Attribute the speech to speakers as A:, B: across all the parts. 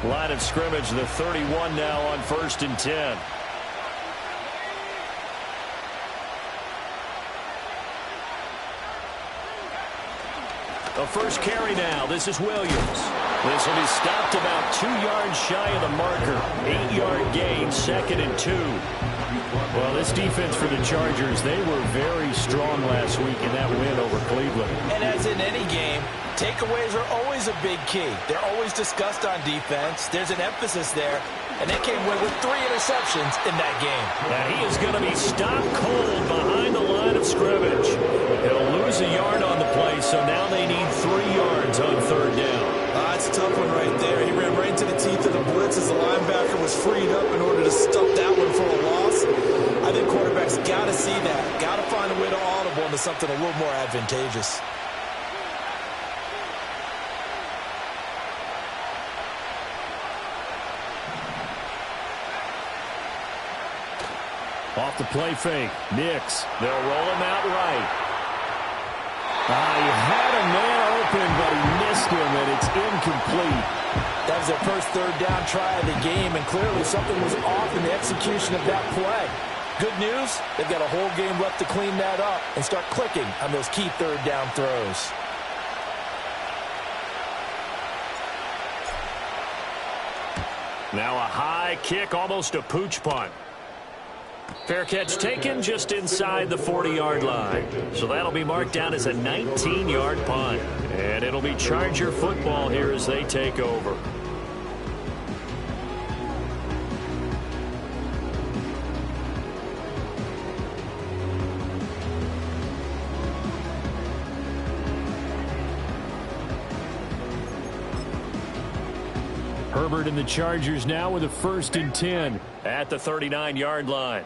A: Line of scrimmage, the 31 now on 1st and 10. The first carry now. This is Williams. This will be stopped about 2 yards shy of the marker. 8-yard gain, 2nd and 2. Well, this defense for the Chargers, they were very strong last week in that win over Cleveland.
B: And as in any game, takeaways are always a big key. They're always discussed on defense. There's an emphasis there. And they came away with 3 interceptions in that game.
A: Now he is going to be stopped cold behind the line of scrimmage. He'll lose a yard on the play, so now they need 3 yards on 3rd down.
C: It's a tough one right there. He ran right into the teeth of the blitz as the linebacker was freed up in order to stop that one for a loss. I think quarterbacks got to see that. Got to find a way to audible into something a little more advantageous.
A: Off the play fake. Nix. They'll roll him out right. He had a man open, but he missed him, and it's incomplete.
B: That was their first 3rd down try of the game, and clearly something was off in the execution of that play. Good news, they've got a whole game left to clean that up and start clicking on those key 3rd down throws.
A: Now a high kick, almost a pooch punt. Fair catch taken just inside the 40-yard line. So that'll be marked down as a 19-yard punt. And it'll be Charger football here as they take over. Herbert and the Chargers now with a 1st and 10 at the 39-yard line.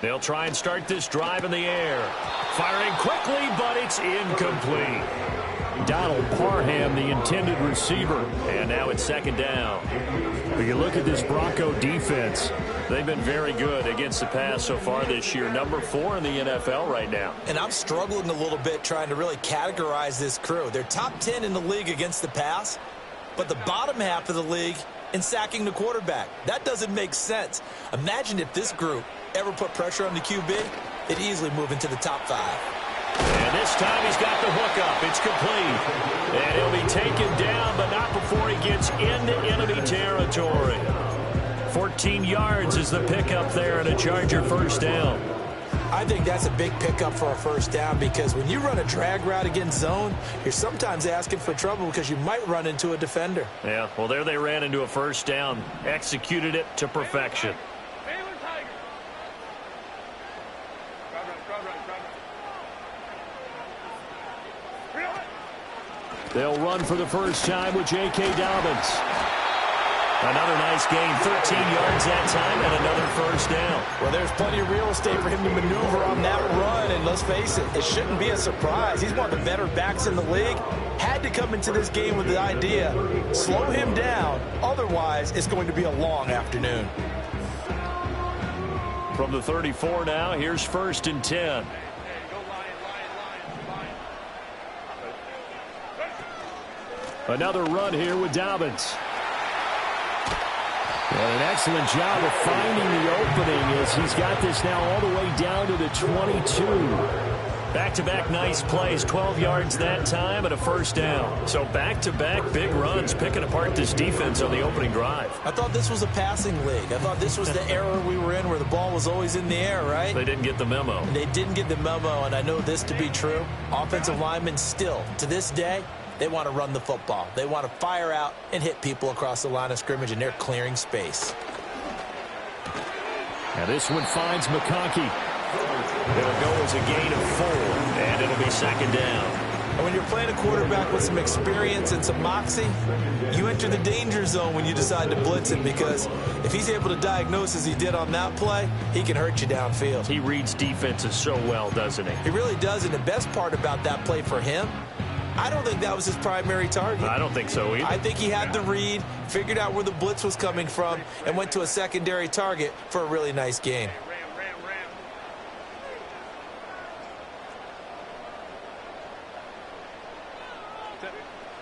A: They'll try and start this drive in the air. Firing quickly, but it's incomplete. Donald Parham, the intended receiver. And now it's 2nd down. When you look at this Bronco defense, they've been very good against the pass so far this year. Number 4 in the NFL right now.
B: And I'm struggling a little bit trying to really categorize this crew. They're top 10 in the league against the pass, but the bottom half of the league in sacking the quarterback. That doesn't make sense. Imagine if this group ever put pressure on the QB, it'd easily move into the top 5.
A: And this time he's got the hook up. It's complete. And he'll be taken down, but not before he gets into enemy territory. 14 yards is the pickup there and a Charger 1st down.
B: I think that's a big pickup for a 1st down because when you run a drag route against zone, you're sometimes asking for trouble because you might run into a defender.
A: Yeah, well, there they ran into a 1st down. Executed it to perfection. They'll run for the first time with J.K. Dobbins. Another nice gain, 13 yards that time, and another 1st down.
B: Well, there's plenty of real estate for him to maneuver on that run, and let's face it, it shouldn't be a surprise. He's one of the better backs in the league. Had to come into this game with the idea, slow him down, otherwise it's going to be a long afternoon.
A: From the 34 now, here's 1st and 10. Another run here with Dobbins. And an excellent job of finding the opening as he's got this now all the way down to the 22. Back-to-back nice plays, 12 yards that time and a 1st down. So back-to-back big runs picking apart this defense on the opening drive.
B: I thought this was a passing league. I thought this was the era we were in where the ball was always in the air, right?
A: They didn't get the memo.
B: They didn't get the memo, and I know this to be true. Offensive linemen still, to this day, they want to run the football. They want to fire out and hit people across the line of scrimmage, and they're clearing space.
A: Now this one finds McConkey. It'll go as a gain of 4, and it'll be 2nd down.
B: And when you're playing a quarterback with some experience and some moxie, you enter the danger zone when you decide to blitz him because if he's able to diagnose as he did on that play, he can hurt you downfield.
A: He reads defenses so well, doesn't he?
B: He really does, and the best part about that play for him, I don't think that was his primary target.
A: I don't think so either.
B: I think he had the read, figured out where the blitz was coming from, and went to a secondary target for a really nice game.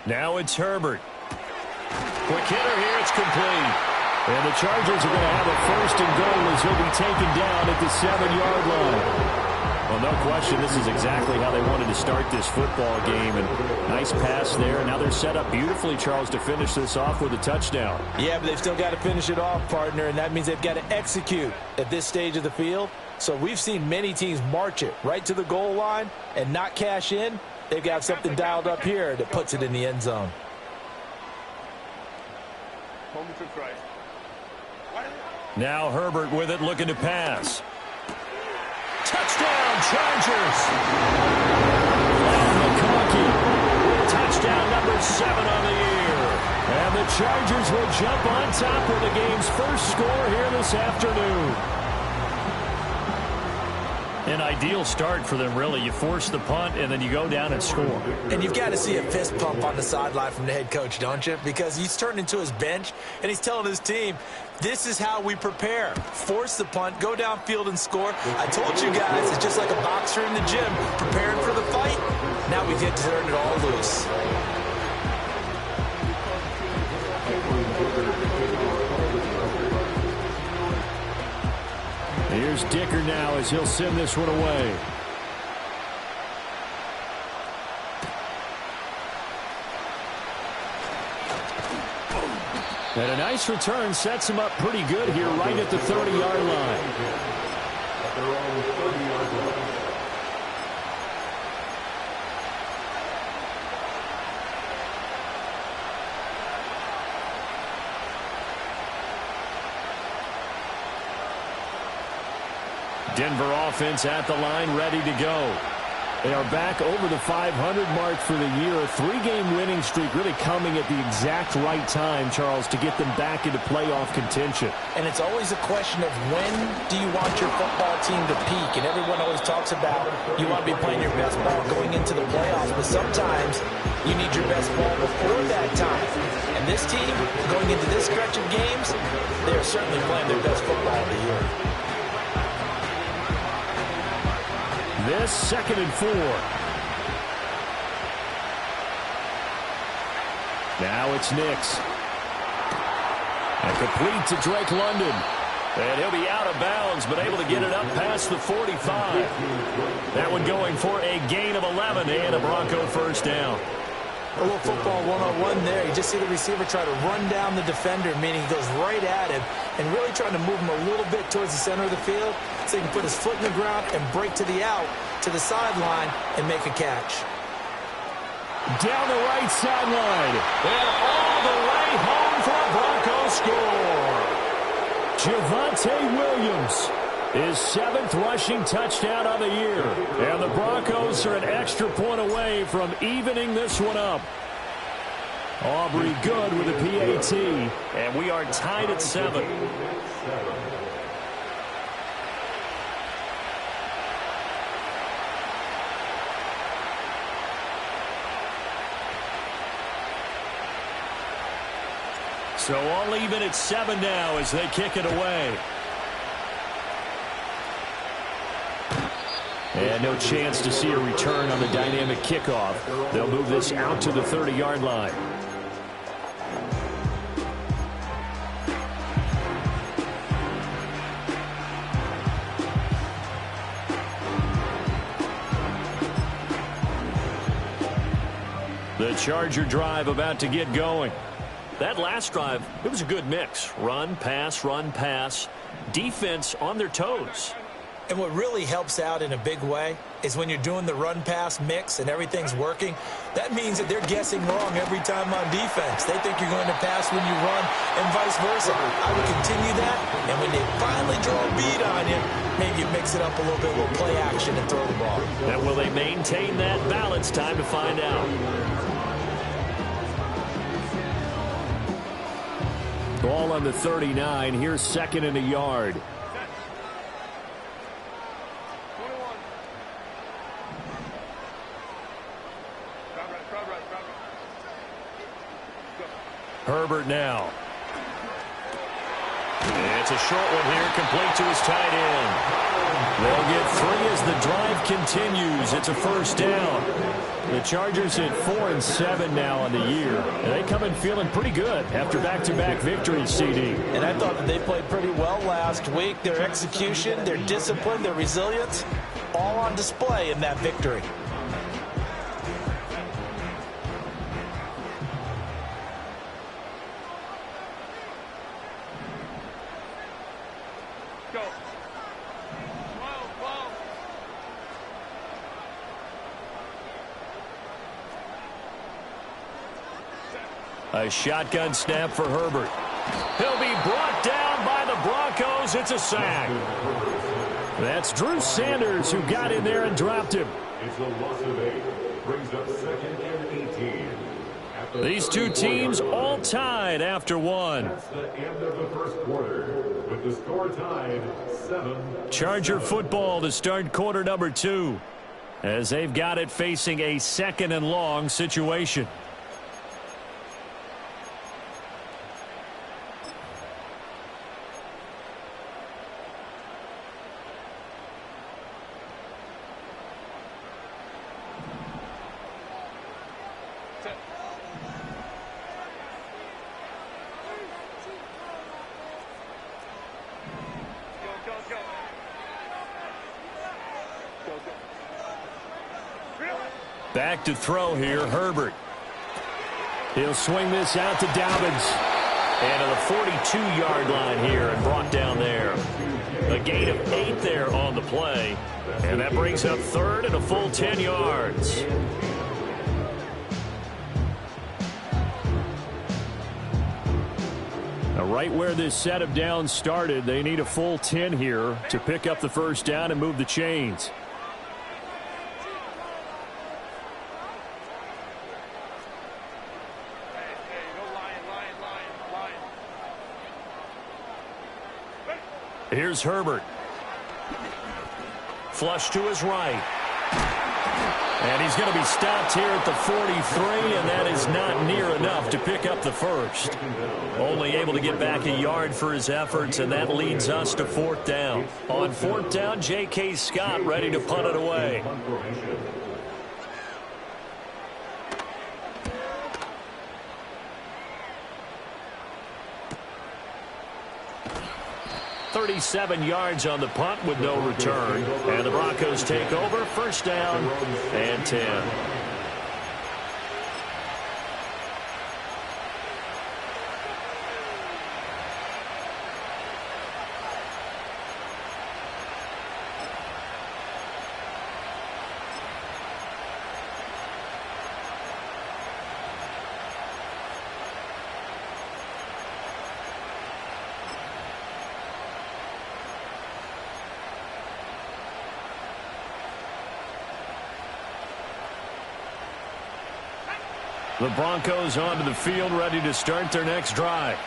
A: Now it's Herbert. Quick hitter here. It's complete. And the Chargers are going to have a first and goal as he'll be taken down at the 7-yard line. Well, no question, this is exactly how they wanted to start this football game. And nice pass there. Now they're set up beautifully, Charles, to finish this off with a touchdown.
C: Yeah, but they've still got to finish it off, partner, and that means they've got to execute at this stage of the field. So we've seen many teams march it right to the goal line and not cash in. They've got something dialed up here that puts it in the end zone.
A: Now Herbert with it, looking to pass. Touchdown, Chargers! McConkey, touchdown number 7 on the year. And the Chargers will jump on top with the game's first score here this afternoon. An ideal start for them, really. You force the punt, and then you go down and score.
B: And you've got to see a fist pump on the sideline from the head coach, don't you? Because he's turned into his bench, and he's telling his team, this is how we prepare. Force the punt, go downfield and score. I told you guys, it's just like a boxer in the gym, preparing for the fight. Now we get to turn it all loose.
A: Here's Dicker now as he'll send this one away. And a nice return sets him up pretty good here right at the 30-yard line. Denver offense at the line, ready to go. They are back over the 500 mark for the year. A 3-game winning streak really coming at the exact right time, Charles, to get them back into playoff contention.
B: And it's always a question of when do you want your football team to peak? And everyone always talks about you want to be playing your best ball going into the playoffs, but sometimes you need your best ball before that time. And this team, going into this stretch of games, they are certainly playing their best football of the year.
A: This 2nd and 4. Now it's Nix. And complete to Drake London. And he'll be out of bounds, but able to get it up past the 45. That one going for a gain of 11 and a Bronco first down.
B: A little football 101 there. You just see the receiver try to run down the defender, meaning he goes right at him and really trying to move him a little bit towards the center of the field so he can put his foot in the ground and break to the out, to the sideline, and make a catch.
A: Down the right sideline. And all the way home for a Bronco score. Javonte Williams. His 7th rushing touchdown of the year. And the Broncos are an extra point away from evening this one up. Aubrey good with a PAT. And we are tied at 7. So all even at 7 now as they kick it away. And no chance to see a return on the dynamic kickoff. They'll move this out to the 30-yard line. The Charger drive about to get going. That last drive, it was a good mix. Run, pass, defense on their toes.
B: And what really helps out in a big way is when you're doing the run-pass mix and everything's working, that means that they're guessing wrong every time on defense. They think you're going to pass when you run and vice versa. I would continue that, and when they finally draw a bead on you, maybe you mix it up a little bit, a little play action and throw the ball.
A: And will they maintain that balance? Time to find out. Ball on the 39. Here's 2nd and a yard. Herbert now. It's a short one here, complete to his tight end. They'll get 3 as the drive continues. It's a first down. The Chargers at 4-7 now on the year. And they come in feeling pretty good after back-to-back victories, CD.
B: And I thought that they played pretty well last week. Their execution, their discipline, their resilience, all on display in that victory.
A: A shotgun snap for Herbert. He'll be brought down by the Broncos. It's a sack. That's Drew Sanders who got in there and dropped him.
D: It's a loss of 8. Brings up 2nd and 18.
A: These two teams all tied after one.
D: That's the end of the first quarter. With the score tied 7.
A: Charger football to start quarter number 2. As they've got it facing a 2nd and long situation. Back to throw here, Herbert. He'll swing this out to Dobbins. And to the 42-yard line here and brought down there. A gain of 8 there on the play. And that brings up 3rd and a full 10 yards. Now right where this set of downs started, they need a full 10 here to pick up the first down and move the chains. Here's Herbert. Flush to his right. And he's going to be stopped here at the 43, and that is not near enough to pick up the first. Only able to get back a yard for his efforts, and that leads us to 4th down. On 4th down, J.K. Scott ready to punt it away. 37 yards on the punt with no return. And the Broncos take over. First down and 10. The Broncos onto the field, ready to start their next drive.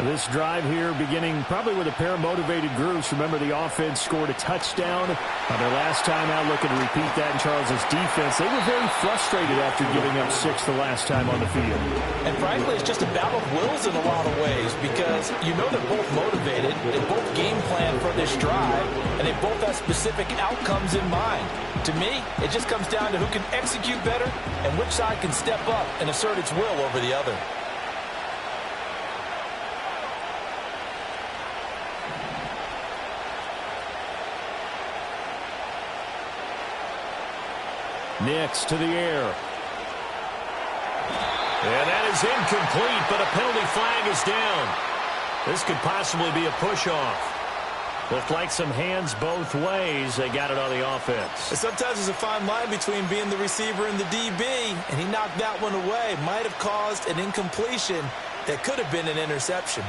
A: This drive here beginning probably with a pair of motivated groups. Remember, the offense scored a touchdown on their last time out, looking to repeat that in Charles's defense. They were very frustrated after giving up 6 the last time on the field.
B: And frankly, it's just a battle of wills in a lot of ways, because you know they're both motivated, they both game plan for this drive, and they both have specific outcomes in mind. To me, it just comes down to who can execute better and which side can step up and assert its will over the other.
A: Nix to the air. And that is incomplete, but a penalty flag is down. This could possibly be a push-off. Looked like some hands both ways. They got it on the offense.
B: And sometimes there's a fine line between being the receiver and the DB, and he knocked that one away. Might have caused an incompletion that could have been an interception.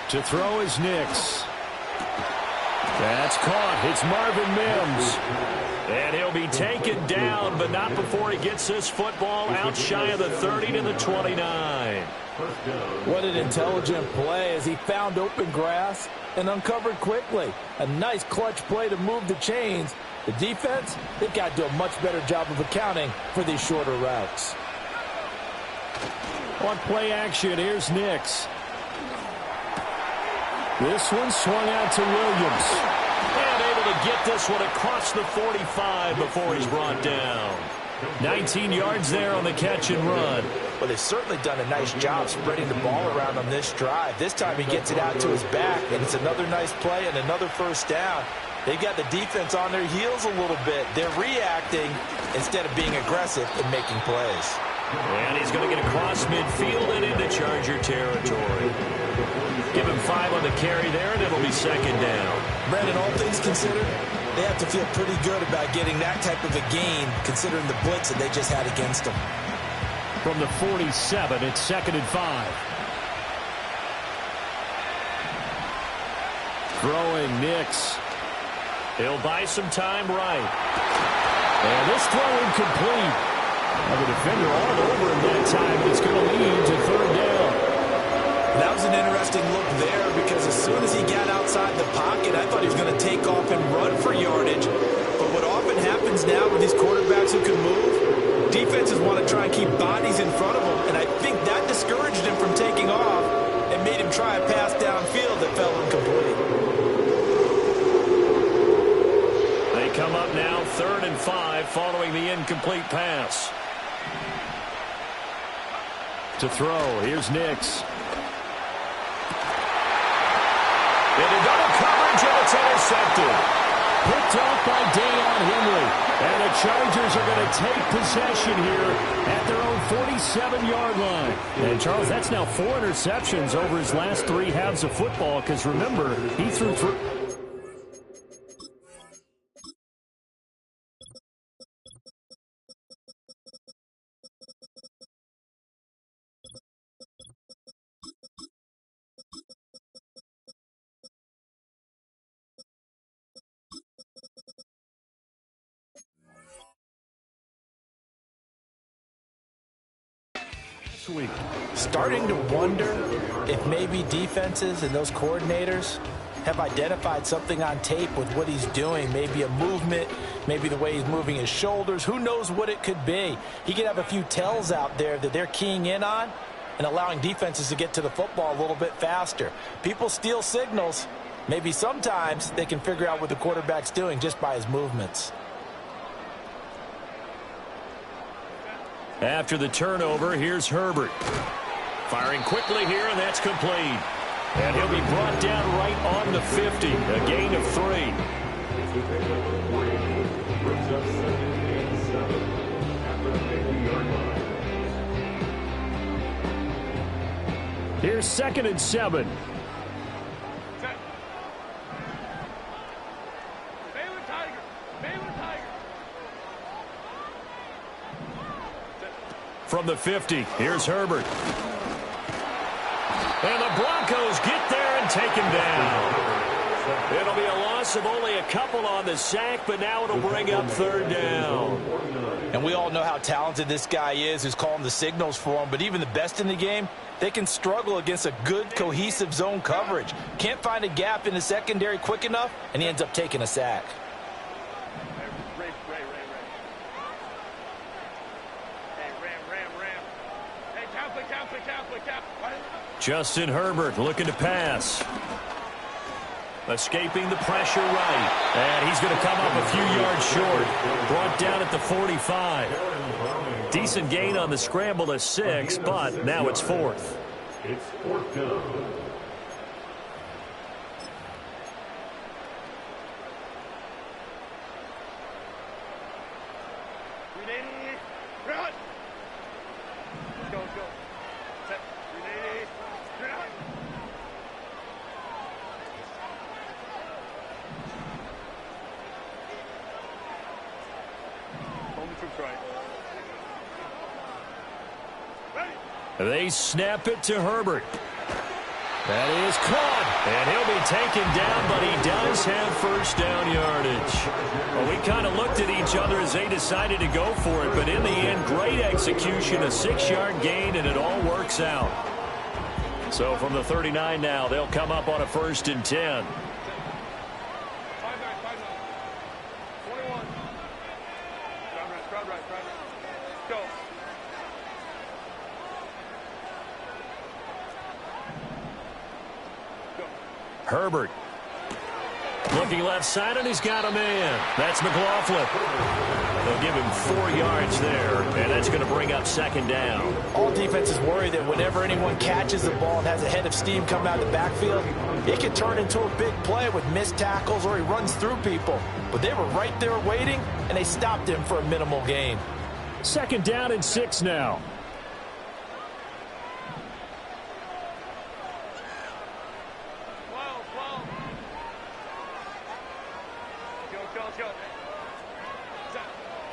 A: To throw is Nix. That's caught. It's Marvin Mims. And he'll be taken down, but not before he gets this football out shy of the 30 to the 29.
B: What an intelligent play as he found open grass and uncovered quickly. A nice clutch play to move the chains, The defense, they've got to do a much better job of accounting for these shorter routes.
A: On play action, here's Nix. This one swung out to Williams. And able to get this one across the 45 before he's brought down. 19 yards there on the catch and run.
B: Well, they've certainly done a nice job spreading the ball around on this drive. This time he gets it out to his back, and it's another nice play and another first down. They've got the defense on their heels a little bit. They're reacting instead of being aggressive and making plays.
A: And he's going to get across midfield and into Charger territory. Give him 5 on the carry there, and it'll be second down.
B: Brandon, all things considered, they have to feel pretty good about getting that type of a gain, considering the blitz that they just had against them.
A: From the 47, it's second and 5. Throwing Nix. He'll buy some time right. And this throw incomplete. The defender all over him that time. It's going to lead to third down.
B: That was an interesting look there because as soon as he got outside the pocket, I thought he was going to take off and run for yardage. But what often happens now with these quarterbacks who can move, defenses want to try and keep bodies in front of them. And I think that discouraged him from taking off and made him try a pass downfield that fell incomplete.
A: They come up now, 3rd and 5, following the incomplete pass. To throw, here's Nix. Into double coverage, and it's intercepted. Picked off by Deion Henry. And the Chargers are going to take possession here at their own 47-yard line. And, Charles, that's now 4 interceptions over his last 3 halves of football, because, remember, he threw through.
B: Starting to wonder if maybe defenses and those coordinators have identified something on tape with what he's doing. Maybe a movement, maybe the way he's moving his shoulders. Who knows what it could be? He could have a few tells out there that they're keying in on and allowing defenses to get to the football a little bit faster. People steal signals. Maybe sometimes they can figure out what the quarterback's doing just by his movements.
A: After the turnover, here's Herbert. Firing quickly here, and that's complete. And he'll be brought down right on the 50. A gain of 3. Here's 2nd and 7. From the 50, here's Herbert. And the Broncos get there and take him down. It'll be a loss of only a couple on the sack, but now it'll bring up 3rd down.
B: And we all know how talented this guy is who's calling the signals for him, but even the best in the game, they can struggle against a good, cohesive zone coverage. Can't find a gap in the secondary quick enough, and he ends up taking a sack.
A: Justin Herbert looking to pass. Escaping the pressure right. And he's going to come up a few yards short. Brought down at the 45. Decent gain on the scramble to 6, but now it's 4th.
D: It's 4th down.
A: They snap it to Herbert. That is caught. And he'll be taken down, but he does have first down yardage. Well, we kind of looked at each other as they decided to go for it, but in the end, great execution, a 6-yard gain, and it all works out. So from the 39 now, they'll come up on a 1st and 10.
E: 21.
A: Herbert. Looking left side, and he's got a man. That's McLaughlin. They'll give him 4 yards there, and that's going to bring up second down.
B: All defenses worry that whenever anyone catches the ball and has a head of steam coming out of the backfield, it can turn into a big play with missed tackles or he runs through people. But they were right there waiting, and they stopped him for a minimal gain.
A: Second down and 6 now.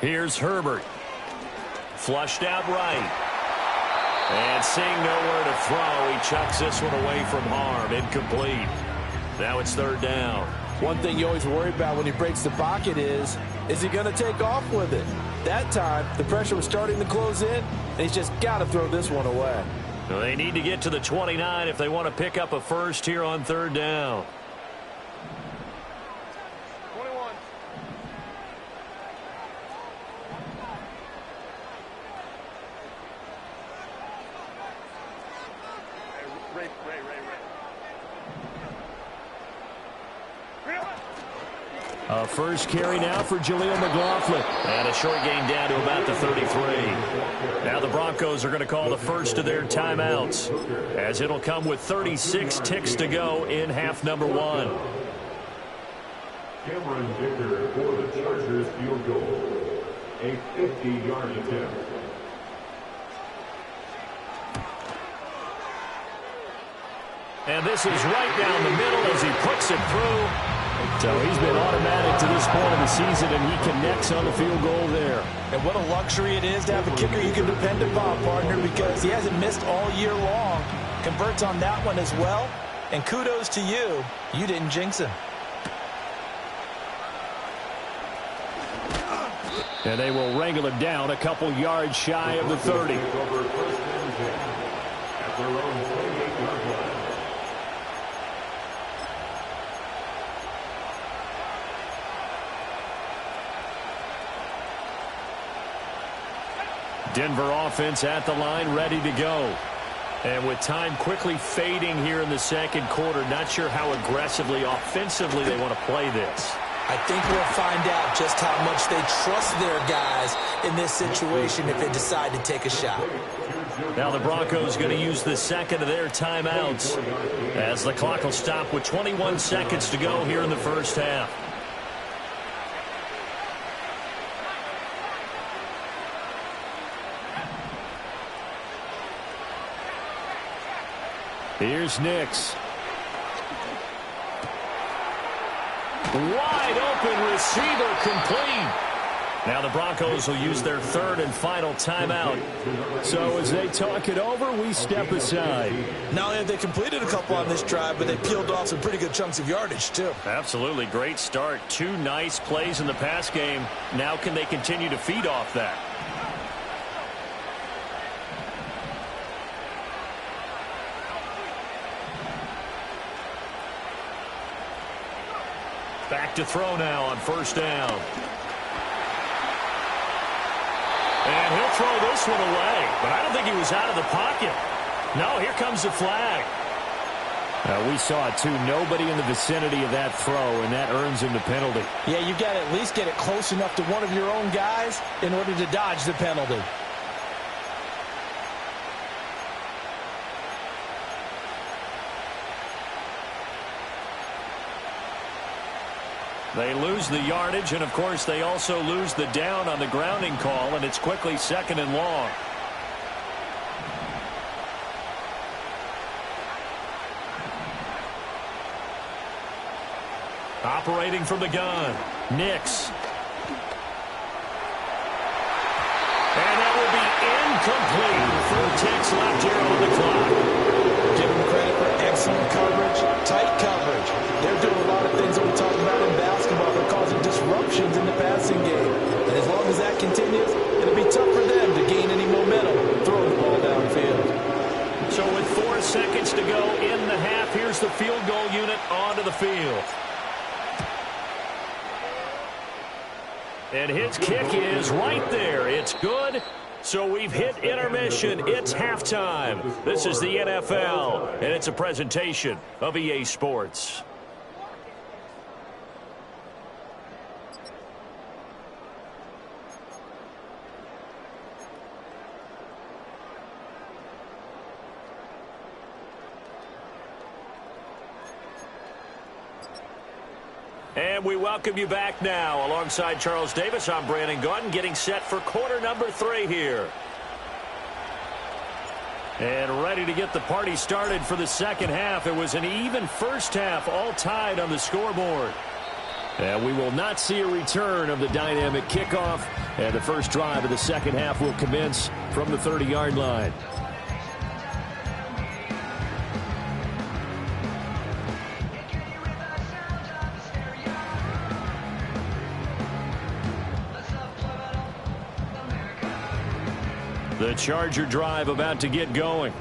A: Here's Herbert. Flushed out right. And seeing nowhere to throw, he chucks this one away from harm. Incomplete. Now it's third down.
B: One thing you always worry about when he breaks the pocket is he going to take off with it? That time, the pressure was starting to close in, and he's just got to throw this one away.
A: Well, they need to get to the 29 if they want to pick up a first here on third down. A first carry now for Jaleel McLaughlin. And a short gain down to about the 33. Now the Broncos are going to call the first of their timeouts, as it'll come with 36 ticks to go in half number 1.
D: Cameron Dicker for the Chargers field goal. A 50-yard attempt.
A: And this is right down the middle as he puts it through. So he's been automatic to this point of the season, and he connects on the field goal there.
B: And what a luxury it is to have a kicker you can depend upon, partner, because he hasn't missed all year long. Converts on that one as well. And kudos to you. You didn't jinx him.
A: And they will wrangle him down a couple yards shy of the 30.
D: At their own 28-yard line.
A: Denver offense at the line, ready to go. And with time quickly fading here in the second quarter, not sure how aggressively, offensively they want to play this.
B: I think we'll find out just how much they trust their guys in this situation if they decide to take a shot.
A: Now the Broncos going to use the second of their timeouts, as the clock will stop with 21 seconds to go here in the first half. Here's Nix. Wide open receiver, complete. Now the Broncos will use their third and final timeout. So as they talk it over, we step aside.
B: Not only have they completed a couple on this drive, but they peeled off some pretty good chunks of yardage, too.
A: Absolutely. Great start. 2 nice plays in the pass game. Now can they continue to feed off that? Back to throw now on first down. And he'll throw this one away, but I don't think he was out of the pocket. No, here comes the flag. We saw it, too. Nobody in the vicinity of that throw, and that earns him the penalty.
B: Yeah, you got to at least get it close enough to one of your own guys in order to dodge the penalty.
A: They lose the yardage, and, of course, they also lose the down on the grounding call, and it's quickly second and long. Operating from the gun, Nix. And that will be incomplete. 4 ticks left here on the clock.
B: Give them credit for excellent coverage, tight coverage. They're doing a lot of things that we talk about in basketball. They're causing disruptions in the passing game. And as long as that continues, it'll be tough for them to gain any momentum throwing the ball downfield.
A: So with 4 seconds to go in the half, here's the field goal unit onto the field. And his kick is right there. It's good. So we've hit intermission. It's halftime. This is the NFL, and it's a presentation of EA Sports. And we welcome you back now. Alongside Charles Davis, I'm Brandon Gaudin, getting set for quarter number 3 here. And ready to get the party started for the second half. It was an even first half, all tied on the scoreboard. And we will not see a return of the dynamic kickoff. And the first drive of the second half will commence from the 30-yard line. The Charger drive about to get going.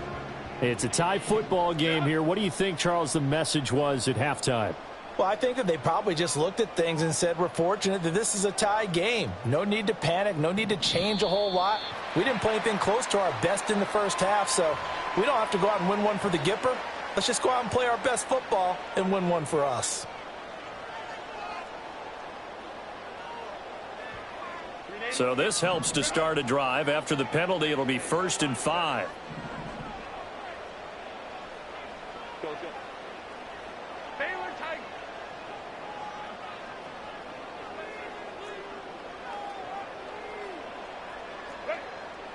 A: It's a tie football game here. What do you think, Charles, the message was at halftime?
B: Well, I think that they probably just looked at things and said, we're fortunate that this is a tie game. No need to panic. No need to change a whole lot. We didn't play anything close to our best in the first half, so we don't have to go out and win one for the Gipper. Let's just go out and play our best football and win one for us.
A: So this helps to start a drive. After the penalty, it'll be 1st and 5.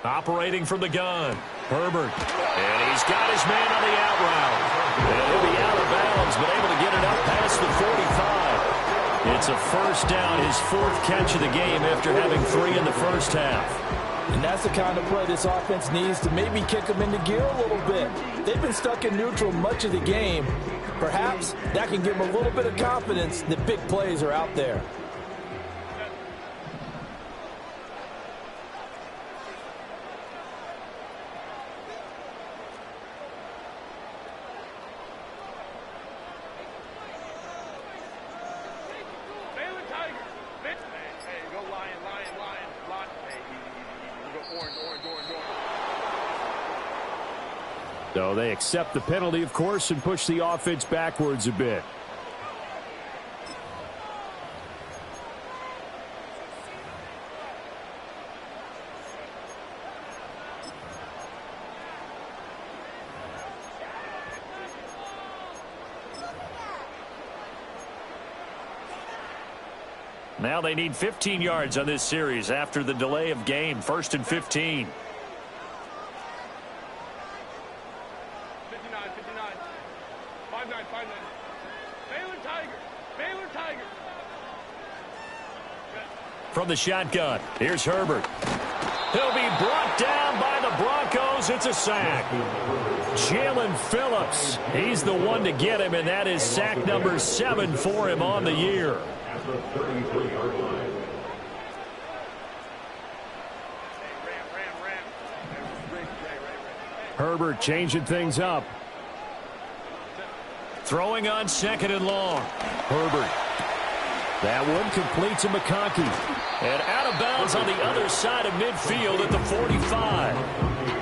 A: Operating from the gun, Herbert. And he's got his man on the out route. And he'll be out of bounds, but able to get it up past the 45. It's a first down, his 4th catch of the game after having 3 in the first half.
B: And that's the kind of play this offense needs to maybe kick them into gear a little bit. They've been stuck in neutral much of the game. Perhaps that can give them a little bit of confidence that big plays are out there.
A: So they accept the penalty, of course, and push the offense backwards a bit. Now they need 15 yards on this series after the delay of game. 1st and 15. From the shotgun, here's Herbert. He'll be brought down by the Broncos. It's a sack. Jalen Phillips, he's the one to get him, and that is sack number 7 for him on the year.
D: At the 33-yard line.
A: Herbert changing things up. Throwing on 2nd and long. Herbert. That one complete to McConkey. And out of bounds on the other side of midfield at the 45.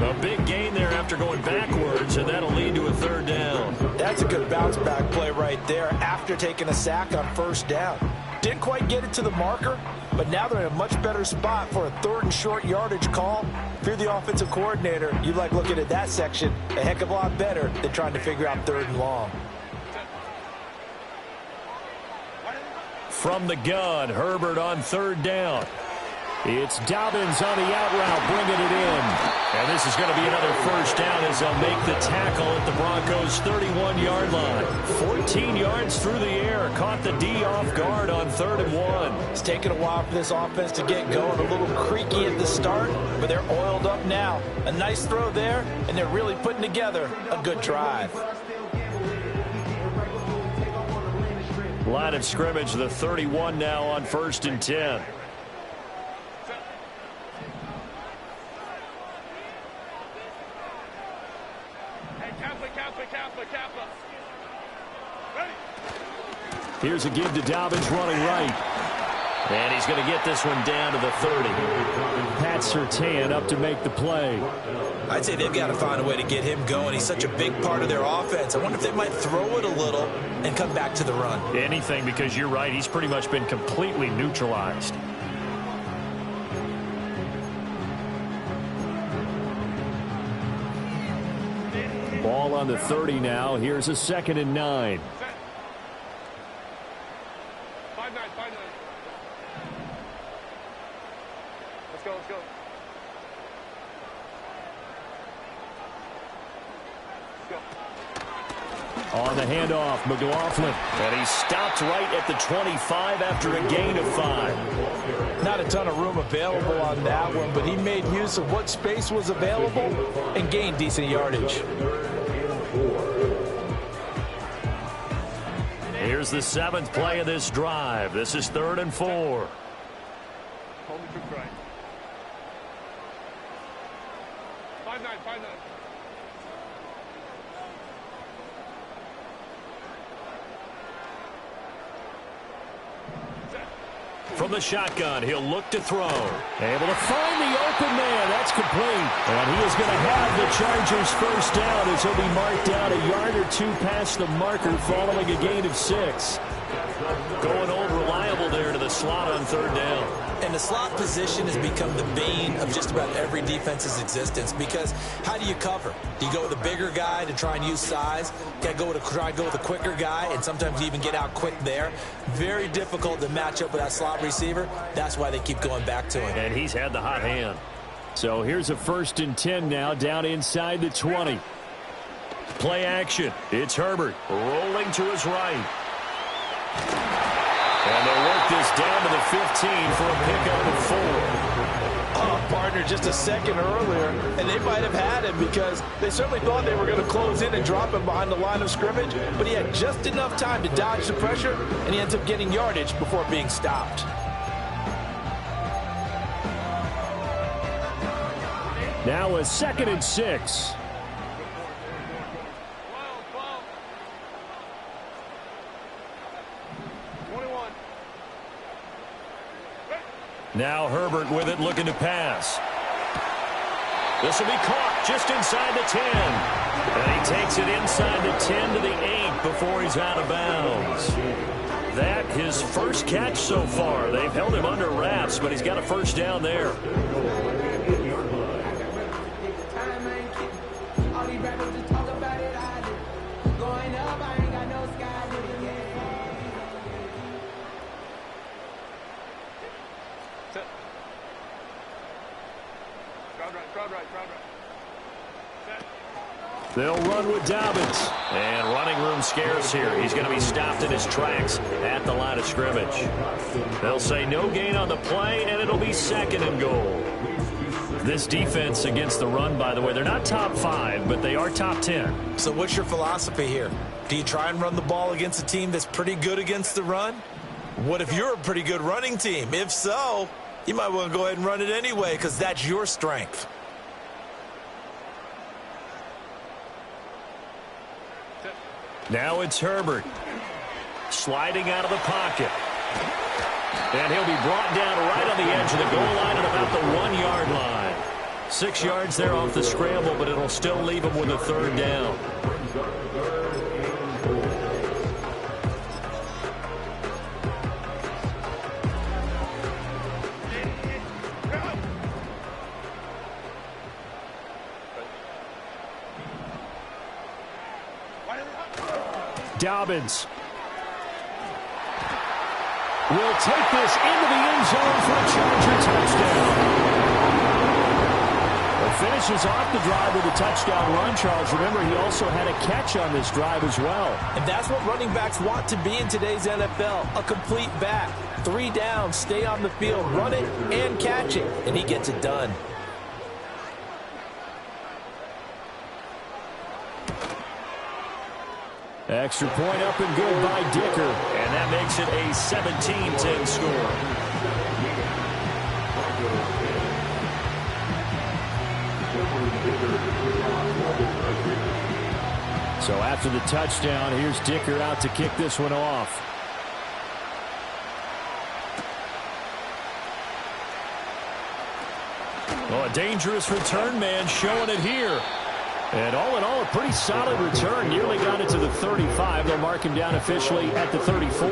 A: A big gain there after going backwards, and that'll lead to a 3rd down.
B: That's a good bounce-back play right there after taking a sack on 1st down. Didn't quite get it to the marker, but now they're in a much better spot for a 3rd and short yardage call. If you're the offensive coordinator, you like looking at that section a heck of a lot better than trying to figure out 3rd and long.
A: From the gun, Herbert on 3rd down. It's Dobbins on the out route, bringing it in. And this is going to be another 1st down as they'll make the tackle at the Broncos' 31-yard line. 14 yards through the air. Caught the D off guard on 3rd and 1.
B: It's taken a while for this offense to get going. A little creaky at the start, but they're oiled up now. A nice throw there, and they're really putting together a good drive.
A: Line of scrimmage, the 31 now on 1st and 10. Here's a give to Dobbins running right. And he's going to get this one down to the 30. Pat Surtain up to make the play.
B: I'd say they've got to find a way to get him going. He's such a big part of their offense. I wonder if they might throw it a little and come back to the run.
A: Anything, because you're right. He's pretty much been completely neutralized. Ball on the 30 now. Here's a 2nd and 9.
E: 5-9. Let's go.
A: On the handoff, McLaughlin. And he stopped right at the 25 after a gain of 5.
C: Not a ton of room available on that one, but he made use of what space was available and gained decent yardage.
A: Here's the 7th play of this drive. This is 3rd and 4.
E: Hold me to right. 5-9.
A: From the shotgun, he'll look to throw. Able to find the open man. That's complete. And he is going to have the Chargers first down as he'll be marked down a yard or 2 past the marker following a gain of 6. Going old reliable there to the slot on 3rd down.
B: And the slot position has become the bane of just about every defense's existence, because how do you cover? Do you go with a bigger guy to try and use size? Try to go with a quicker guy, and sometimes you even get out quick there. Very difficult to match up with that slot receiver. That's why they keep going back to him.
A: And he's had the hot hand. So here's a 1st and 10 now, down inside the 20. Play action. It's Herbert rolling to his right. And they'll work this down to the 15 for a pickup of 4.
C: Oh, partner, just a second earlier, and they might have had him because they certainly thought they were going to close in and drop him behind the line of scrimmage, but he had just enough time to dodge the pressure, and he ends up getting yardage before being stopped.
A: Now a 2nd and 6. Now Herbert with it, looking to pass. This will be caught just inside the 10. And he takes it inside the 10 to the 8 before he's out of bounds. That his first catch so far. They've held him under wraps, but he's got a first down there. They'll run with Dobbins. And running room scarce here. He's going to be stopped in his tracks at the line of scrimmage. They'll say no gain on the play, and it'll be 2nd and goal. This defense against the run, by the way, they're not top 5, but they are top 10.
B: So what's your philosophy here? Do you try and run the ball against a team that's pretty good against the run? What if you're a pretty good running team? If so, you might want to go ahead and run it anyway, because that's your strength.
A: Now it's Herbert. Sliding out of the pocket. And he'll be brought down right on the edge of the goal line at about the 1-yard line. 6 yards there off the scramble, but it'll still leave him with a 3rd down. Dobbins will take this into the end zone for a Charger touchdown. Finishes off the drive with a touchdown run, Charles. Remember, he also had a catch on this drive as well.
C: And that's what running backs want to be in today's NFL, a complete back. 3 downs, stay on the field, run it, and catch it, and he gets it done.
A: Extra point up and good by Dicker. And that makes it a 17-10 score. So after the touchdown, here's Dicker out to kick this one off. Well, a dangerous return man showing it here. And all in all, a pretty solid return. Nearly got it to the 35. They'll mark him down officially at the 34.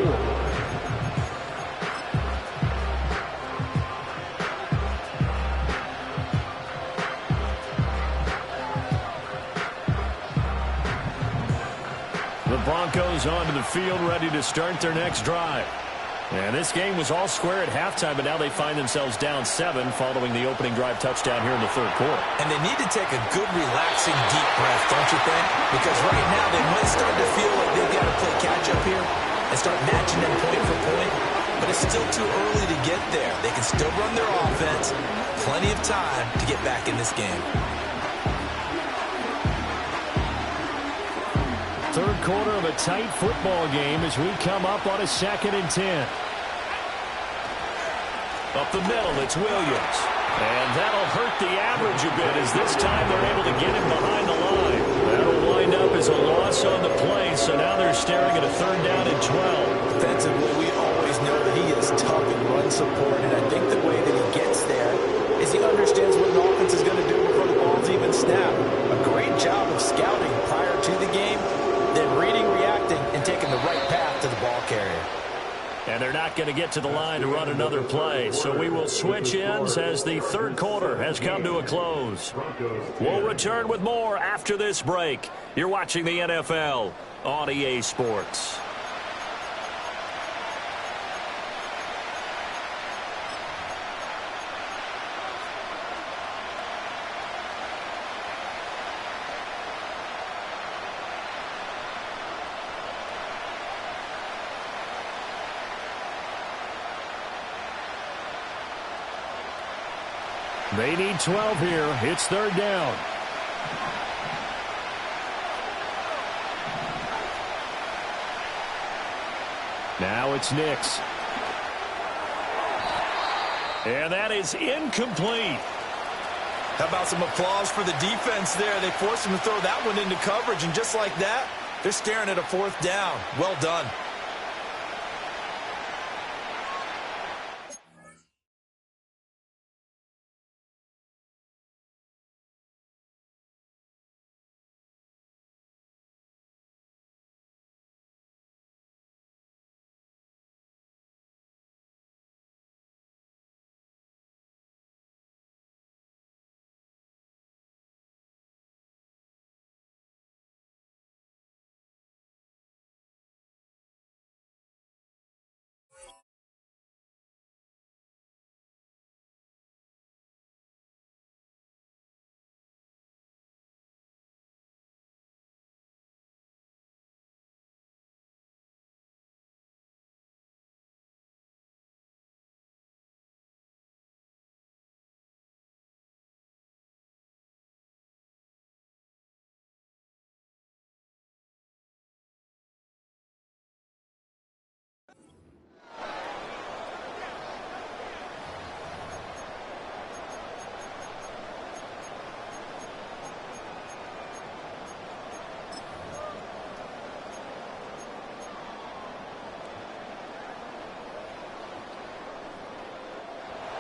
A: The Broncos onto the field, ready to start their next drive. And this game was all square at halftime, but now they find themselves down 7 following the opening drive touchdown here in the third quarter.
B: And they need to take a good, relaxing, deep breath, don't you think? Because right now they might start to feel like they've got to play catch-up here and start matching them point for point. But it's still too early to get there. They can still run their offense. Plenty of time to get back in this game.
A: Third quarter of a tight football game as we come up on a 2nd and 10. Up the middle, it's Williams. And that'll hurt the average a bit as this time they're able to get him behind the line. That'll wind up as a loss on the play, so now they're staring at a 3rd down and 12.
C: Defensively, we always know that he is tough in run support, and I think the way that he gets there is he understands what an offense is going to do before the ball's even snapped. A great job of scouting prior to the game, then reading, reacting, and taking the right path to the ball carrier.
A: And they're not going to get to the line to run another play, so we will switch ends as the third quarter has come to a close. We'll return with more after this break. You're watching the NFL on EA Sports. They need 12 here. It's 3rd down. Now it's Nix. And that is incomplete.
C: How about some applause for the defense there? They forced him to throw that one into coverage, and just like that, they're staring at a 4th down. Well done.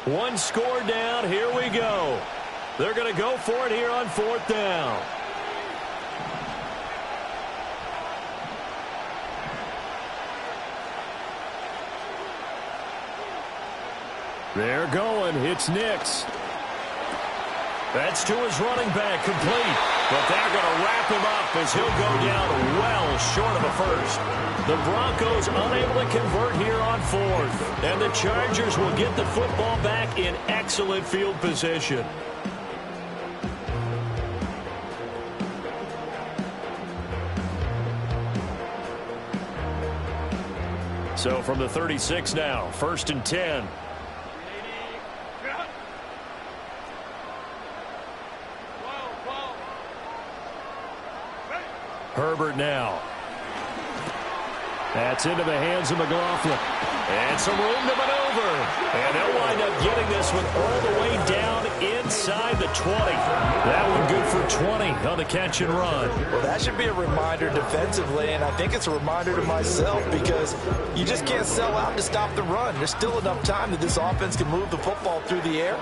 A: One score down. Here we go. They're going to go for it here on 4th down. They're going. It's Nix. That's to his running back, complete. But they're going to wrap him up as he'll go down well short of a first. The Broncos unable to convert here on 4th. And the Chargers will get the football back in excellent field position. So from the 36 now, 1st and 10. Herbert now. That's into the hands of McLaughlin. And some room to maneuver. And they'll wind up getting this one all the way down inside the 20. That one good for 20 on the catch and run.
C: Well, that should be a reminder defensively, and I think it's a reminder to myself because you just can't sell out to stop the run. There's still enough time that this offense can move the football through the air.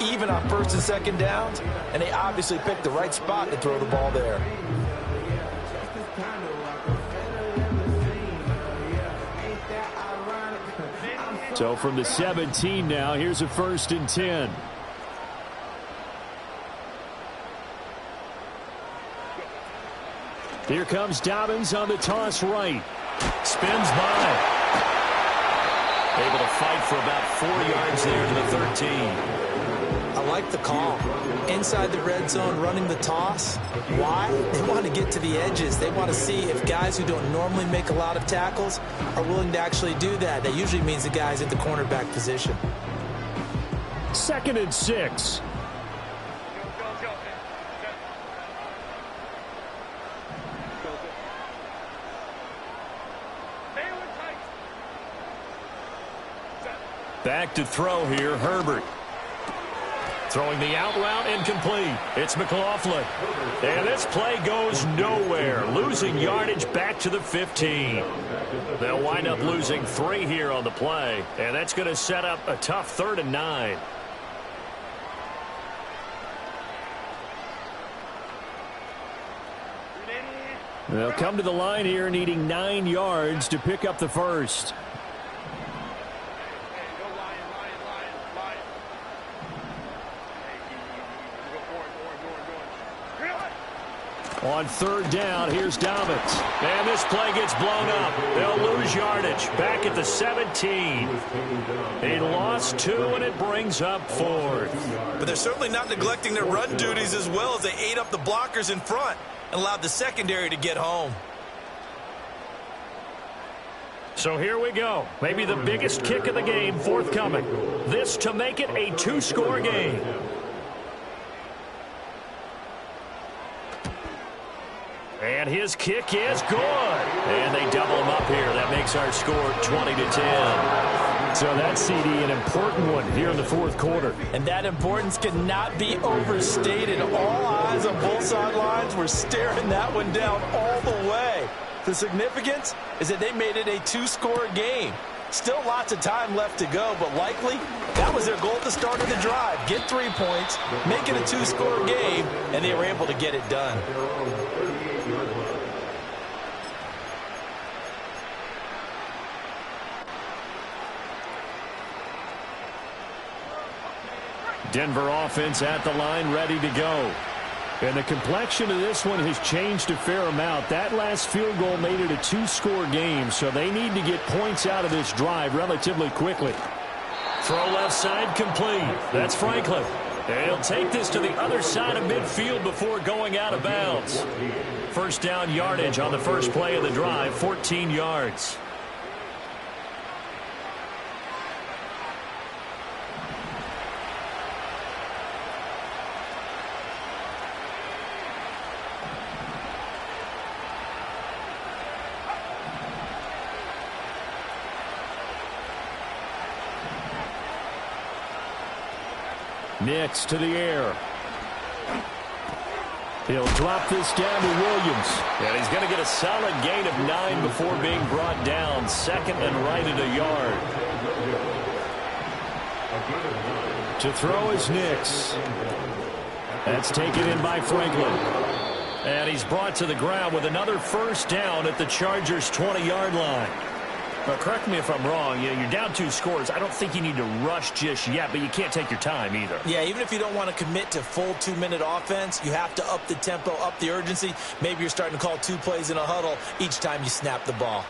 B: even on first and second downs, and they obviously picked the right spot to throw the ball there.
A: So from the 17 now, here's a 1st and 10. Here comes Dobbins on the toss right. Spins by. Able to fight for about 4 yards there to the 13.
B: I like the call. Inside the red zone, running the toss. Why? They want to get to the edges. They want to see if guys who don't normally make a lot of tackles are willing to actually do that. That usually means the guys at the cornerback position.
A: 2nd and 6. Back to throw here, Herbert. Throwing the out route, incomplete. It's McLaughlin. And this play goes nowhere. Losing yardage back to the 15. They'll wind up losing 3 here on the play. And that's going to set up a tough 3rd and 9. They'll come to the line here needing 9 yards to pick up the first. On 3rd down, here's Dobbins. And this play gets blown up. They'll lose yardage. Back at the 17. He lost 2, and it brings up 4th.
B: But they're certainly not neglecting their run duties as well as they ate up the blockers in front and allowed the secondary to get home.
A: So here we go. Maybe the biggest kick of the game forthcoming. This to make it a 2-score game. And his kick is good. And they double him up here. That makes our score 20-10. So that's, CD, an important one here in the 4th quarter.
B: And that importance cannot be overstated. All eyes on both sidelines were staring that one down all the way. The significance is that they made it a 2-score game. Still lots of time left to go, but likely that was their goal at the start of the drive. Get 3 points, make it a 2-score game, and they were able to get it done.
A: Denver offense at the line, ready to go. And the complexion of this one has changed a fair amount. That last field goal made it a 2-score game, so they need to get points out of this drive relatively quickly. Throw left side complete. That's Franklin. And he'll take this to the other side of midfield before going out of bounds. 1st down yardage on the first play of the drive, 14 yards. Nix to the air. He'll drop this down to Williams. And he's going to get a solid gain of 9 before being brought down. 2nd and right at a yard. To throw is Nix. That's taken in by Franklin. And he's brought to the ground with another 1st down at the Chargers' 20-yard line. Now, correct me if I'm wrong. You're down 2 scores. I don't think you need to rush just yet, but you can't take your time either.
B: Yeah, even if you don't want to commit to full 2-minute offense, you have to up the tempo, up the urgency. Maybe you're starting to call 2 plays in a huddle each time you snap the ball.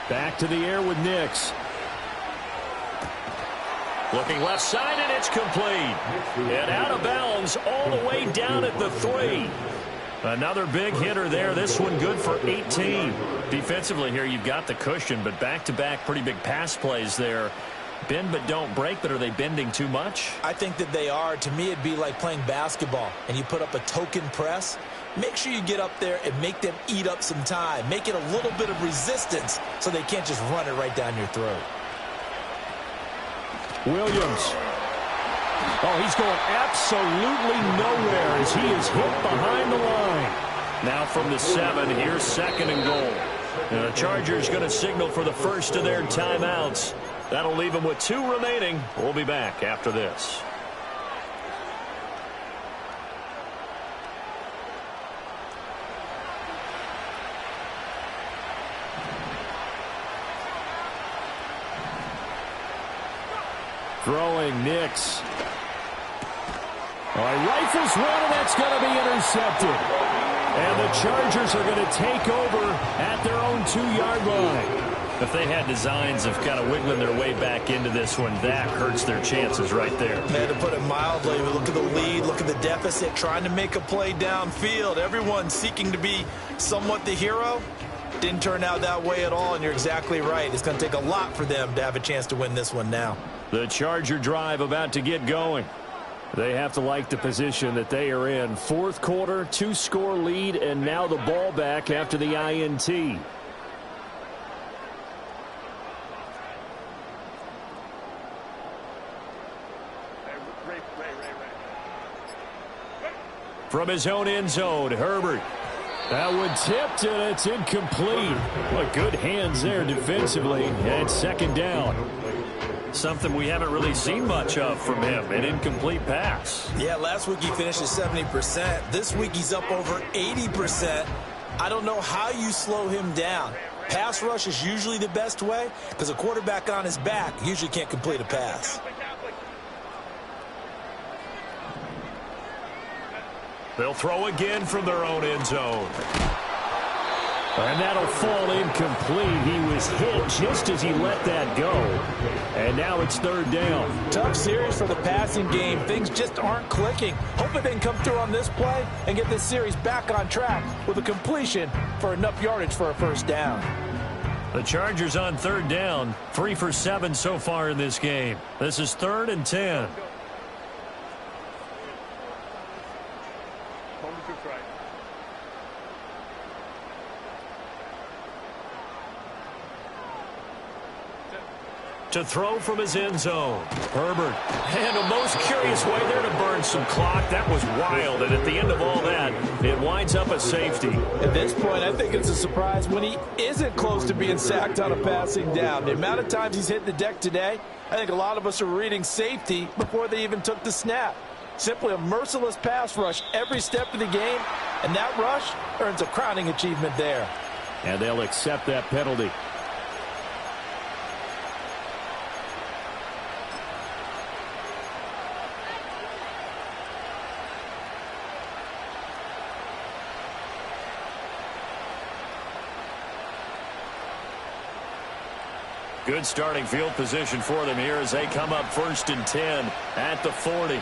A: Back to the air with Nix. Looking left side, and it's complete. And out of bounds all the way down at the 3. Another big hitter there. This one good for 18. Defensively here, you've got the cushion, but back-to-back pretty big pass plays there. Bend but don't break, but are they bending too much?
B: I think that they are. To me, it'd be like playing basketball, and you put up a token press. Make sure you get up there and make them eat up some time. Make it a little bit of resistance so they can't just run it right down your throat.
A: Williams. Oh, he's going absolutely nowhere as he is hit behind the line. Now from the 7, here's 2nd and goal. And the Chargers going to signal for the first of their timeouts. That'll leave them with 2 remaining. We'll be back after this. Throwing Nix. Rifles one, and that's going to be intercepted. And the Chargers are going to take over at their own 2-yard line. If they had designs of kind of wiggling their way back into this one, that hurts their chances right there.
B: Man, to put it mildly, look at the lead, look at the deficit, trying to make a play downfield. Everyone seeking to be somewhat the hero. Didn't turn out that way at all, and you're exactly right. It's going to take a lot for them to have a chance to win this one now.
A: The Charger drive about to get going. They have to like the position that they are in. 4th quarter, 2-score lead, and now the ball back after the INT. From his own end zone, Herbert. That one tipped, and it's incomplete. Well, good hands there defensively, and 2nd down. Something we haven't really seen much of from him, an incomplete pass.
B: Yeah, last week he finished at 70%. This week he's up over 80%. I don't know how you slow him down. Pass rush is usually the best way because a quarterback on his back usually can't complete a pass.
A: They'll throw again from their own end zone. And that'll fall incomplete. He was hit just as he let that go. And now it's 3rd down.
B: Tough series for the passing game. Things just aren't clicking. Hopefully they can come through on this play and get this series back on track with a completion for enough yardage for a 1st down.
A: The Chargers on 3rd down. 3 for 7 so far in this game. This is 3rd and 10. To throw from his end zone. Herbert. And a most curious way there to burn some clock. That was wild. And at the end of all that, it winds up a safety.
B: At this point, I think it's a surprise when he isn't close to being sacked on a passing down. The amount of times he's hit the deck today, I think a lot of us are reading safety before they even took the snap. Simply a merciless pass rush every step of the game, and that rush earns a crowning achievement there.
A: And they'll accept that penalty. Good starting field position for them here as they come up 1st and 10 at the 40.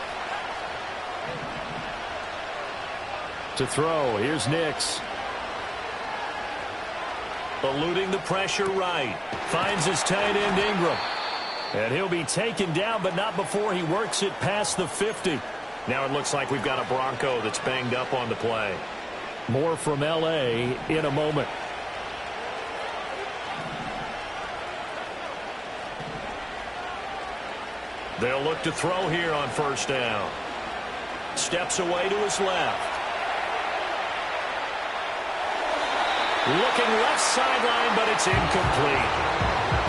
A: To throw, here's Nix. Eluding the pressure right. Finds his tight end Ingram. And he'll be taken down, but not before he works it past the 50. Now it looks like we've got a Bronco that's banged up on the play. More from L.A. in a moment. They'll look to throw here on 1st down. Steps away to his left. Looking left sideline, but it's incomplete.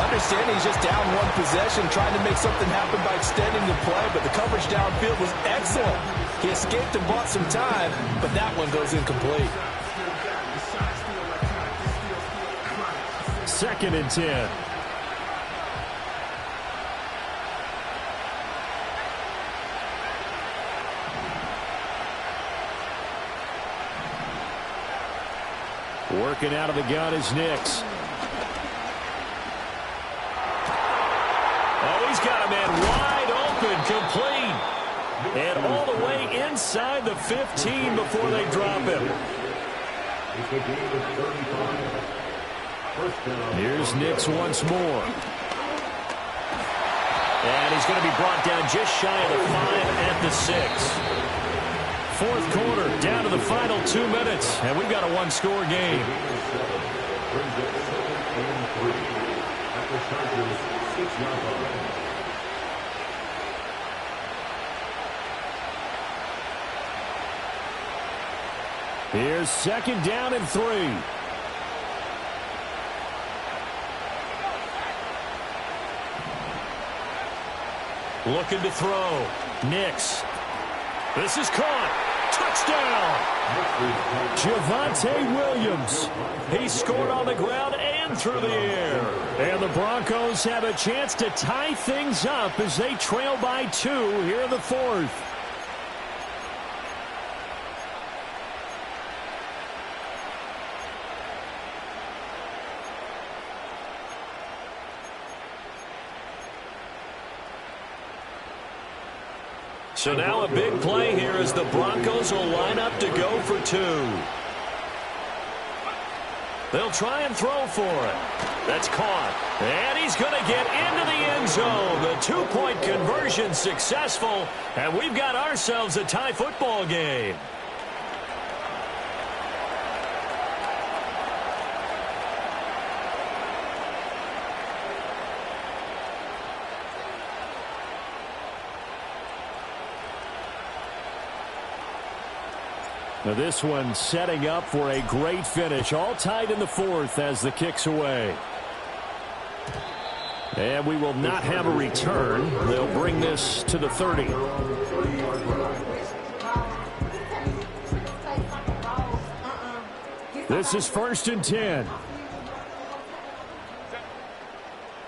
B: Understanding he's just down one possession, trying to make something happen by extending the play, but the coverage downfield was excellent. He escaped and bought some time, but that one goes incomplete.
A: 2nd and 10. Working out of the gun is Nix. Oh, he's got a man wide open, complete. And all the way inside the 15 before they drop him. Here's Nix once more. And he's going to be brought down just shy of the 5 at the 6. 4th quarter, down to the final 2 minutes, and we've got a 1-score game. Here's 2nd down and 3. Looking to throw. Nix. This is caught. Touchdown. Javonte Williams. He scored on the ground and through the air. And the Broncos have a chance to tie things up as they trail by 2 here in the 4th. So now a big play here as the Broncos will line up to go for 2. They'll try and throw for it. That's caught. And he's going to get into the end zone. The 2-point conversion successful. And we've got ourselves a tie football game. Now this one setting up for a great finish. All tied in the 4th as the kick's away. And we will not have a return. They'll bring this to the 30. This is 1st and 10.
E: 5-9,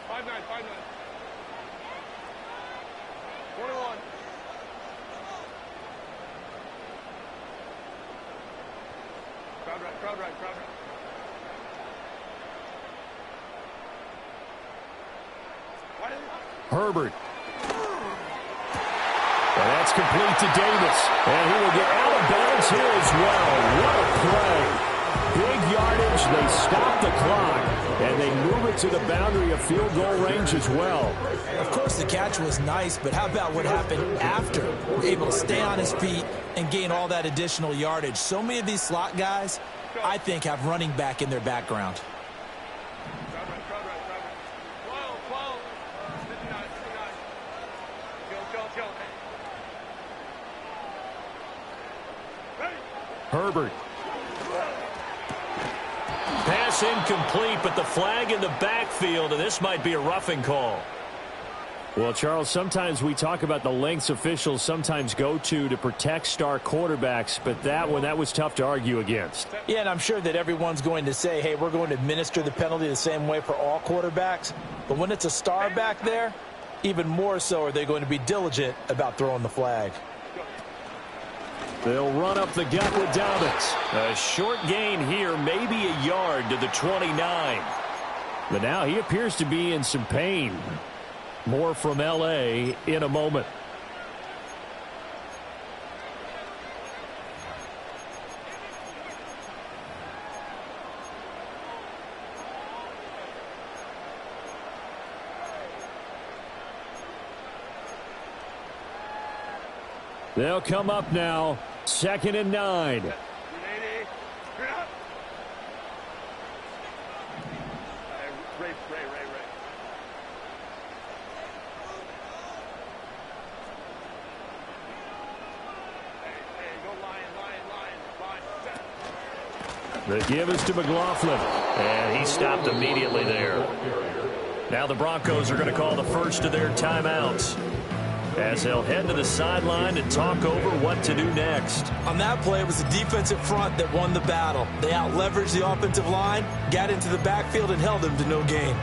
E: 5-9. 1-1. Crowd right.
A: Herbert. And that's complete to Davis. And he will get out of bounds here as well. What a play. Big yardage. They stop the clock. And they move it to the boundary of field goal range as well.
B: Of course, the catch was nice, but how about what happened after? Able to stay on his feet and gain all that additional yardage. So many of these slot guys, I think, have running back in their background.
E: Crowd right. 12. 59. Go. Ready.
A: Herbert. Pass incomplete, but the flag in the backfield, and this might be a roughing call. Well, Charles, sometimes we talk about the lengths officials sometimes go to protect star quarterbacks, but that was tough to argue against.
B: Yeah, and I'm sure that everyone's going to say, hey, we're going to administer the penalty the same way for all quarterbacks. But when it's a star back there, even more so are they going to be diligent about throwing the flag.
A: They'll run up the gut with Dobbins. A short gain here, maybe a yard to the 29. But now he appears to be in some pain. More from L.A. in a moment. They'll come up now. 2nd and 9.
E: Ray. Hey, go line.
A: The give is to McLaughlin. And he stopped immediately there. Now the Broncos are going to call the first of their timeouts, as they'll head to the sideline and talk over what to do next.
B: On that play, it was the defensive front that won the battle. They out-leveraged the offensive line, got into the backfield, and held them to no gain.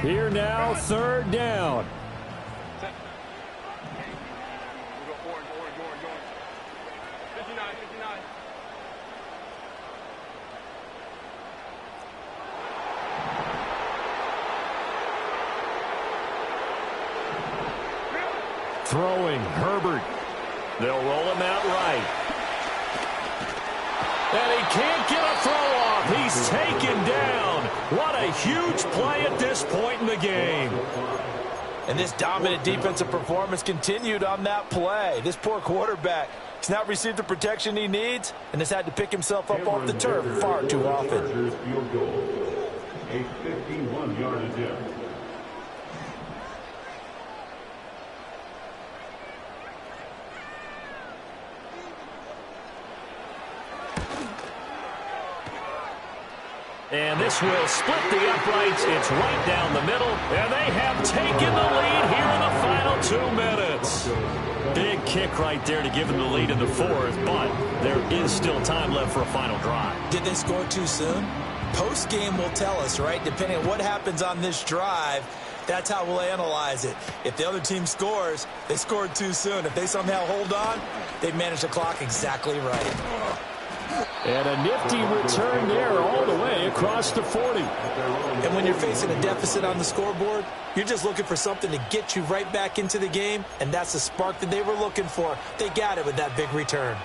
A: Here now, 3rd down.
E: We'll go orange. 59.
A: Throwing, Herbert. They'll roll him out right. And he can't get a throw off. He's taken down. What a huge play at this point in the game.
B: And this dominant defensive performance continued on that play. This poor quarterback has not received the protection he needs and has had to pick himself up off the turf far too often.
D: Field goal. A 51-yard attempt.
A: And this will split the uprights. It's right down the middle. And they have taken the lead here in the final 2 minutes. Big kick right there to give them the lead in the fourth, but there is still time left for a final drive.
B: Did they score too soon? Post-game will tell us, right? Depending on what happens on this drive, that's how we'll analyze it. If the other team scores, they scored too soon. If they somehow hold on, they manage the clock exactly right.
A: And a nifty return there all the way across the 40.
B: And when you're facing a deficit on the scoreboard, you're just looking for something to get you right back into the game, and that's the spark that they were looking for. They got it with that big return.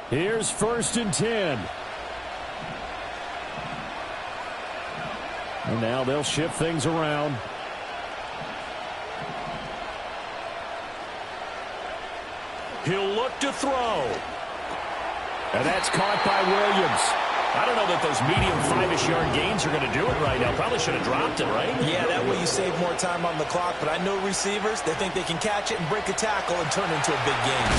A: Here's 1st and 10. And now they'll shift things around. He'll look to throw. And that's caught by Williams. I don't know that those medium 5-ish yard gains are going to do it right now. Probably should have dropped it, right?
B: Yeah, that way you save more time on the clock. But I know receivers, they think they can catch it and break a tackle and turn it into a big game.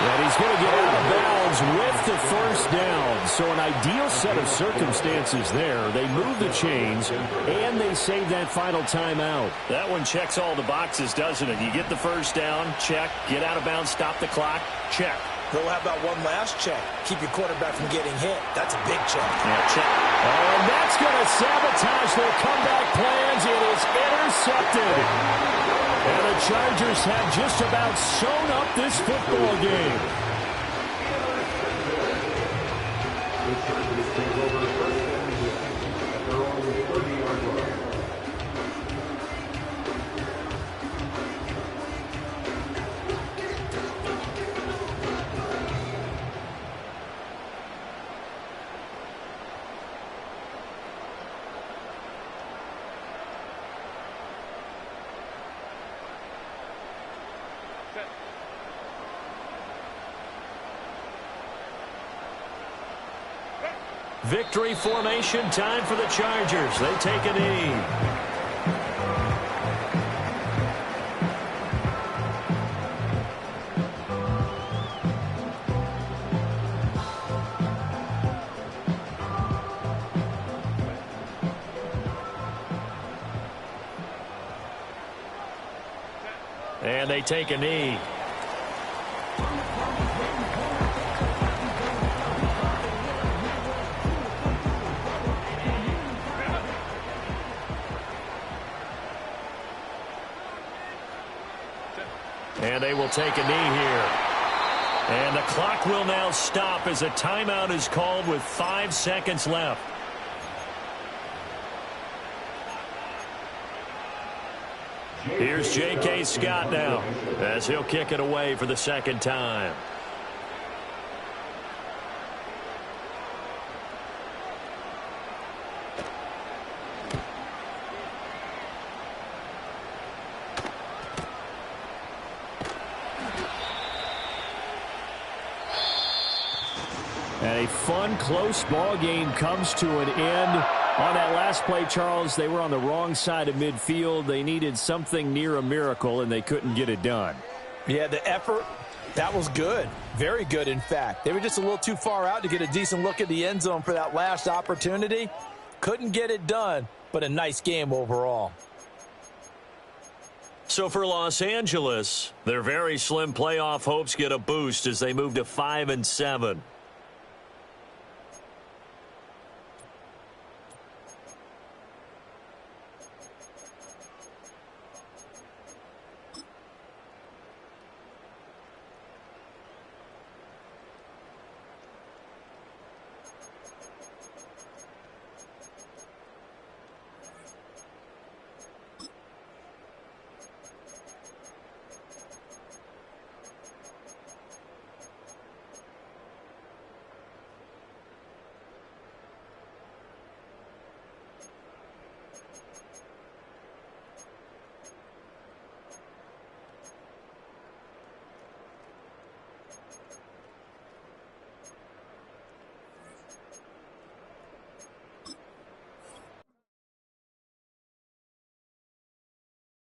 A: And he's going to get out of bounds with the 1st down. So an ideal set of circumstances there. They move the chains, and they save that final timeout. That one checks all the boxes, doesn't it? You get the 1st down, check. Get out of bounds, stop the clock, check.
B: Well, how about one last check? Keep your quarterback from getting hit. That's a big check.
A: Yeah, check. And that's going to sabotage their comeback plans. It is intercepted. And the Chargers have just about sewn up this football game.
D: The Chargers take over 1st and 10 at their own 30-yard line.
A: Victory formation, time for the Chargers. They take a knee. And they take a knee. And they will take a knee here. And the clock will now stop as a timeout is called with 5 seconds left. Here's J.K. Scott now as he'll kick it away for the 2nd time. And a fun, close ball game comes to an end. On that last play, Charles, they were on the wrong side of midfield. They needed something near a miracle, and they couldn't get it done.
B: Yeah, the effort, that was good. Very good, in fact. They were just a little too far out to get a decent look at the end zone for that last opportunity. Couldn't get it done, but a nice game overall.
A: So for Los Angeles, their very slim playoff hopes get a boost as they move to 5-7.